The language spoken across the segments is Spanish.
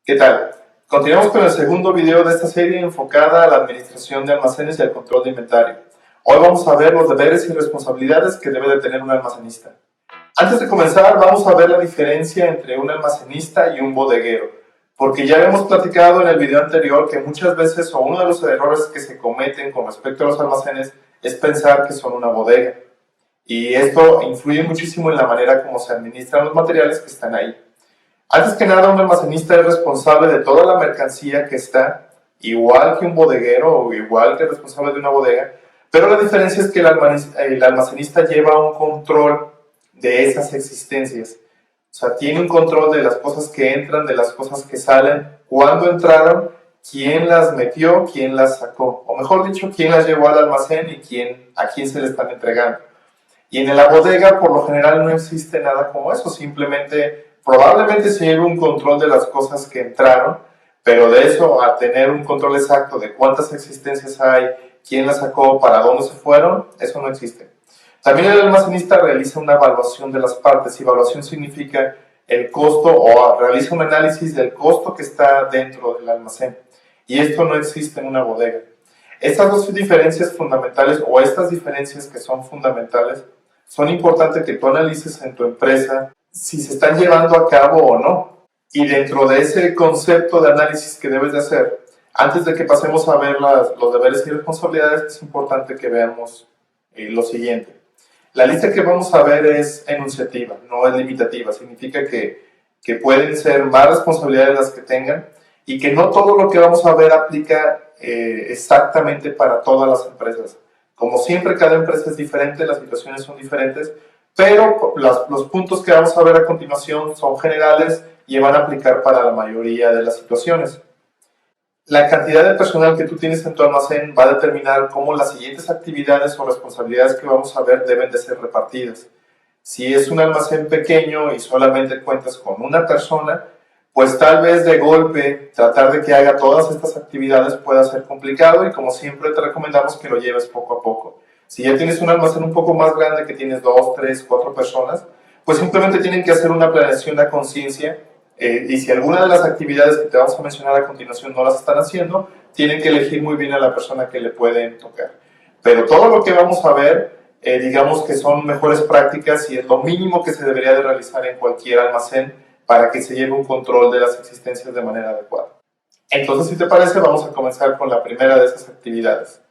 ¿Qué tal? Continuamos con el segundo video de esta serie enfocada a la administración de almacenes y al control de inventario. Hoy vamos a ver los deberes y responsabilidades que debe de tener un almacenista. Antes de comenzar, vamos a ver la diferencia entre un almacenista y un bodeguero, porque ya hemos platicado en el video anterior que muchas veces uno de los errores que se cometen con respecto a los almacenes es pensar que son una bodega. Y esto influye muchísimo en la manera como se administran los materiales que están ahí. Antes que nada, un almacenista es responsable de toda la mercancía que está, igual que un bodeguero o igual que el responsable de una bodega, pero la diferencia es que el almacenista lleva un control de esas existencias. O sea, tiene un control de las cosas que entran, de las cosas que salen, cuándo entraron, quién las metió, quién las sacó, o mejor dicho, quién las llevó al almacén y a quién se le están entregando. Y en la bodega, por lo general, no existe nada como eso, probablemente se lleve un control de las cosas que entraron, pero de eso a tener un control exacto de cuántas existencias hay, quién las sacó, para dónde se fueron, eso no existe. También el almacenista realiza una evaluación de las partes. Evaluación significa el costo o realiza un análisis del costo que está dentro del almacén. Y esto no existe en una bodega. Estas dos diferencias fundamentales o estas diferencias que son fundamentales son importantes que tú analices en tu empresa si se están llevando a cabo o no. Y dentro de ese concepto de análisis que debes de hacer, antes de que pasemos a ver los deberes y responsabilidades, es importante que veamos lo siguiente. La lista que vamos a ver es enunciativa, no es limitativa. Significa que pueden ser más responsabilidades las que tengan y que no todo lo que vamos a ver aplica exactamente para todas las empresas. Como siempre, cada empresa es diferente, las situaciones son diferentes, pero los puntos que vamos a ver a continuación son generales y van a aplicar para la mayoría de las situaciones. La cantidad de personal que tú tienes en tu almacén va a determinar cómo las siguientes actividades o responsabilidades que vamos a ver deben de ser repartidas. Si es un almacén pequeño y solamente cuentas con una persona, pues tal vez de golpe tratar de que haga todas estas actividades pueda ser complicado y como siempre te recomendamos que lo lleves poco a poco. Si ya tienes un almacén un poco más grande que tienes 2, 3, 4 personas, pues simplemente tienen que hacer una planeación a conciencia y si alguna de las actividades que te vamos a mencionar a continuación no las están haciendo, tienen que elegir muy bien a la persona que le pueden tocar. Pero todo lo que vamos a ver, digamos que son mejores prácticas y es lo mínimo que se debería de realizar en cualquier almacén para que se lleve un control de las existencias de manera adecuada. Entonces, si te parece, vamos a comenzar con la primera de esas actividades.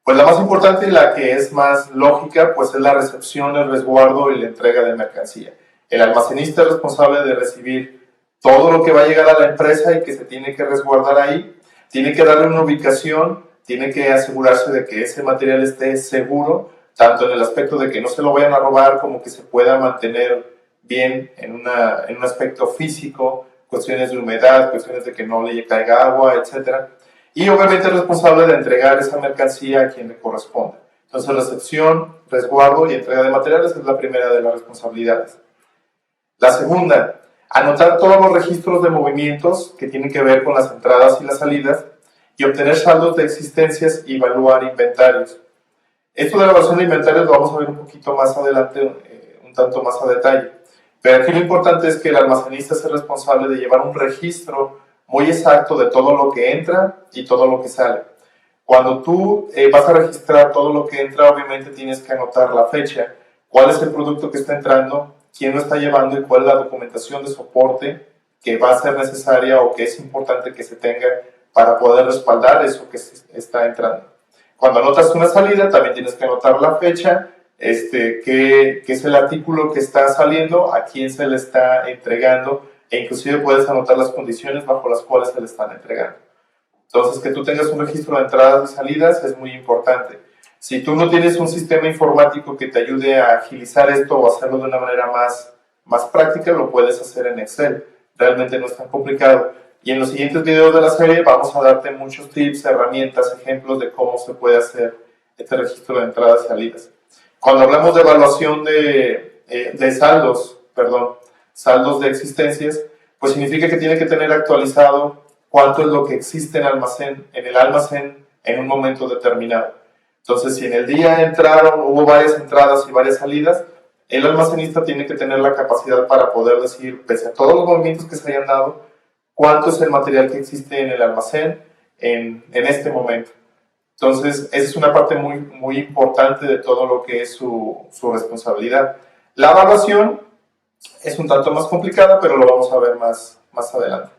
Pues la más importante y la que es más lógica, pues es la recepción, el resguardo y la entrega de mercancía. El almacenista es responsable de recibir todo lo que va a llegar a la empresa y que se tiene que resguardar ahí, tiene que darle una ubicación, tiene que asegurarse de que ese material esté seguro, tanto en el aspecto de que no se lo vayan a robar como que se pueda mantener bien en un aspecto físico, cuestiones de humedad, cuestiones de que no le caiga agua, etc. Y obviamente es responsable de entregar esa mercancía a quien le corresponda. Entonces recepción, resguardo y entrega de materiales es la primera de las responsabilidades. La segunda, anotar todos los registros de movimientos que tienen que ver con las entradas y las salidas y obtener saldos de existencias y evaluar inventarios. Esto de la evaluación de inventarios lo vamos a ver un poquito más adelante, un tanto más a detalle. Pero aquí lo importante es que el almacenista es el responsable de llevar un registro muy exacto de todo lo que entra y todo lo que sale. Cuando tú vas a registrar todo lo que entra, obviamente tienes que anotar la fecha, cuál es el producto que está entrando, quién lo está llevando y cuál es la documentación de soporte que va a ser necesaria o que es importante que se tenga para poder respaldar eso que está entrando. Cuando anotas una salida, también tienes que anotar la fecha, qué es el artículo que está saliendo, a quién se le está entregando e inclusive puedes anotar las condiciones bajo las cuales se le están entregando. Entonces, que tú tengas un registro de entradas y salidas es muy importante. Si tú no tienes un sistema informático que te ayude a agilizar esto o hacerlo de una manera más práctica, lo puedes hacer en Excel. Realmente no es tan complicado. Y en los siguientes videos de la serie vamos a darte muchos tips, herramientas, ejemplos de cómo se puede hacer este registro de entradas y salidas. Cuando hablamos de evaluación de saldos de existencias, pues significa que tiene que tener actualizado cuánto es lo que existe en el almacén en un momento determinado. Entonces, si en el día hubo varias entradas y varias salidas, el almacenista tiene que tener la capacidad para poder decir, pese a todos los movimientos que se hayan dado, cuánto es el material que existe en el almacén en este momento. Entonces, esa es una parte muy, muy importante de todo lo que es su responsabilidad. La evaluación es un tanto más complicada, pero lo vamos a ver más adelante.